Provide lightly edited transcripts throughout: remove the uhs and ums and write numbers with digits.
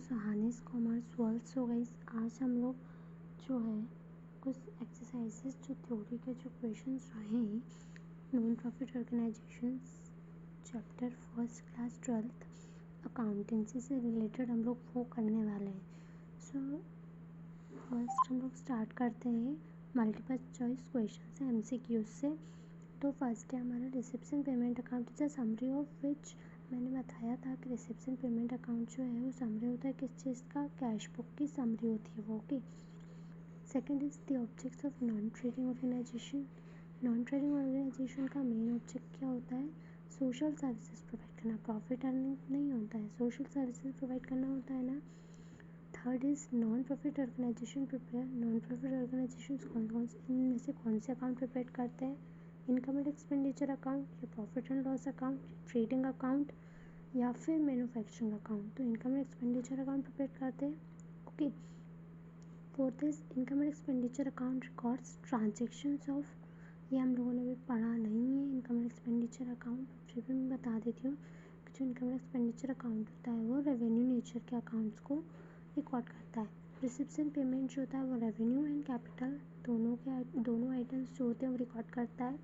Suhani's commerce world. So guys, आज हम लोग जो है कुछ एक्सरसाइजेस जो थ्योरी के जो क्वेश्चंस रहे हैं non profit organisations chapter first class 12th accountancy से रिलेटेड हम लोग वो करने वाले हैं। सो फर्स्ट हम लोग स्टार्ट करते हैं मल्टीपल चॉइस क्वेश्चन से MCQ से। तो फर्स्ट है हमारा reception payment account is a summary of which. मैंने बताया था कि रिसेप्शन पेमेंट अकाउंट जो है वो समरी होता है किस चीज़ का, कैश बुक की समरी होती है वो। Okay, second is the objects of non trading organisation. Non trading organisation का मेन ऑब्जेक्ट क्या होता है? सोशल सर्विसेज प्रोवाइड करना, प्रॉफिट अर्निंग नहीं होता है, सोशल सर्विसेज प्रोवाइड करना होता है ना। Third is non profit organisation prepare. Non profit organisation इनमें से कौन से अकाउंट प्रिपेयर करते हैं? इनकम एंड एक्सपेंडिचर अकाउंट या profit and loss account, trading account या फिर मैन्युफैक्चरिंग अकाउंट। तो income and expenditure account prepare करते हैं। Okay, fourth is income and expenditure account records transactions of. ये हम लोगों ने भी पढ़ा नहीं है इनकम एंड एक्सपेंडिचर अकाउंट, फिर भी मैं बता देती हूँ कि जो इनकम एंड एक्सपेंडिचर अकाउंट होता है वो रेवेन्यू नेचर के अकाउंट्स को रिकॉर्ड करता है। रिसिप्शन पेमेंट जो होता है वो रेवेन्यू एंड कैपिटल दोनों आइटम्स जो होते हैं वो रिकॉर्ड करता है।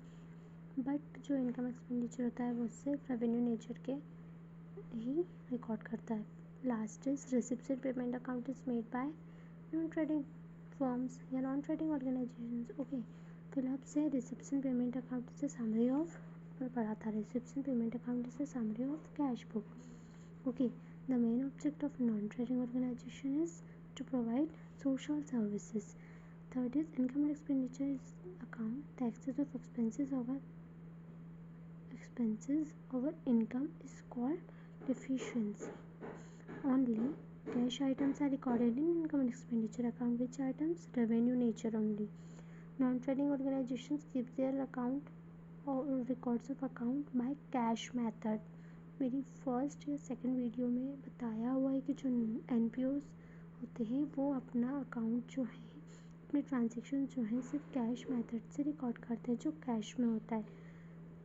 बट जो इनकम एक्सपेंडिचर होता है वो सिर्फ रेवेन्यू नेचर के ही रिकॉर्ड करता है। Last is reception payment account is made by non trading firms या नॉन ट्रेडिंग ऑर्गेनाइजेशंस। ओके, फिलहाल से reception payment account is a summary of, मैं पढ़ा था reception payment account is a summary of cash book. Okay, the main object of non trading organisation is to provide social services. Third is income and expenditure account. The excess of expenses over income is called deficiency. Only cash items are recorded in income and expenditure account. Which items? Revenue nature only. Non-trading organizations keep their account or records of account by cash method. मेरी first या second video में बताया हुआ है कि जो NPOs होते हैं वो अपना अकाउंट जो है अपने ट्रांजेक्शन जो है सिर्फ कैश मेथड से रिकॉर्ड करते हैं जो कैश में होता है।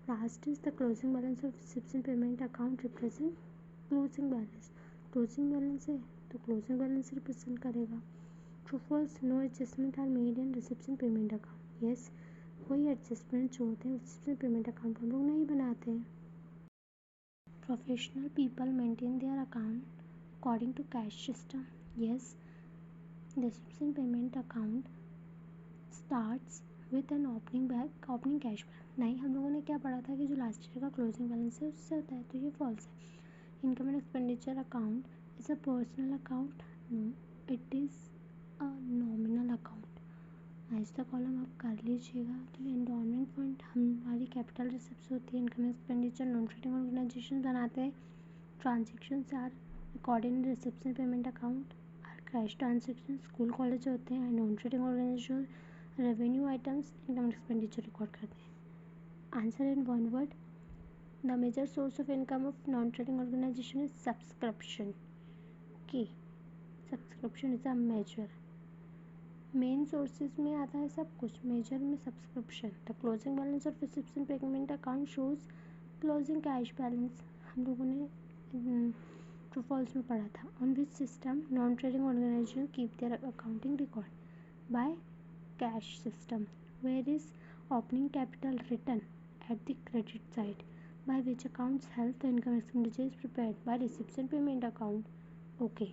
Last is the closing balance of reception payment account represent closing balance. Closing balance है तो क्लोजिंग बैलेंस रिप्रेजेंट करेगा। True false, no adjustment are made in reception payment account. Yes, कोई एडजस्टमेंट जो होते हैं रिसिप्शन पेमेंट अकाउंट हम लोग नहीं बनाते हैं। Professional people maintain their account according to cash system. Yes, reception payment account starts with an opening cash balance. नहीं, हम लोगों ने क्या पढ़ा था कि जो लास्ट ईयर का क्लोजिंग बैलेंस है उससे होता है, तो ये फॉल्स है। Income and expenditure account is a personal account. No, it is a nominal account. ऐसा कॉलम आप कर लीजिएगा। तो एंडोमेंट फंड हमारी कैपिटल रिसिप्ट होती है। Income expenditure non trading organisation बनाते हैं। Transactions are recorded in reception payment account. Are cash transaction school college होते हैं। Non trading organisation revenue items income expenditure record करते हैं। Answer in one word, the major source of income of non trading organisation is subscription. Okay, subscription is a major. Main sources में आता है सब कुछ, major में subscription. The closing balance of reception payment account shows closing cash balance. हम लोगों ने true false में पढ़ा था। On which system non trading organisation keep their accounting record? By cash system. Where is opening capital return? At the credit side. By which accounts help the income expenditure is prepared? By reception payment account. Okay,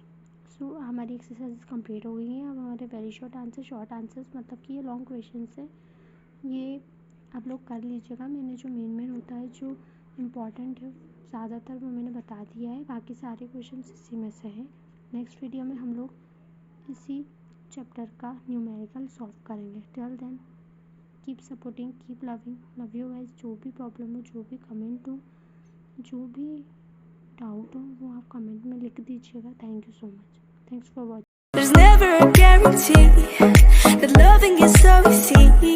so हमारी exercise complete हो गई हैं। अब हमारे very short answers मतलब कि ये long question है, ये आप लोग कर लीजिएगा। मैंने जो मेन होता है जो इम्पॉर्टेंट है ज़्यादातर वो मैंने बता दिया है, बाकी सारे क्वेश्चन इसी में से हैं। नेक्स्ट वीडियो में हम लोग इसी चैप्टर का न्यूमेरिकल सॉल्व करेंगे। Till then keep supporting, keep loving, love you guys. जो भी प्रॉब्लम हो, जो भी कमेंट हो, जो भी डाउट हो वो आप कमेंट में लिख दीजिएगा। Thank you so much. Thanks for watching. There's never a guarantee that loving is so easy.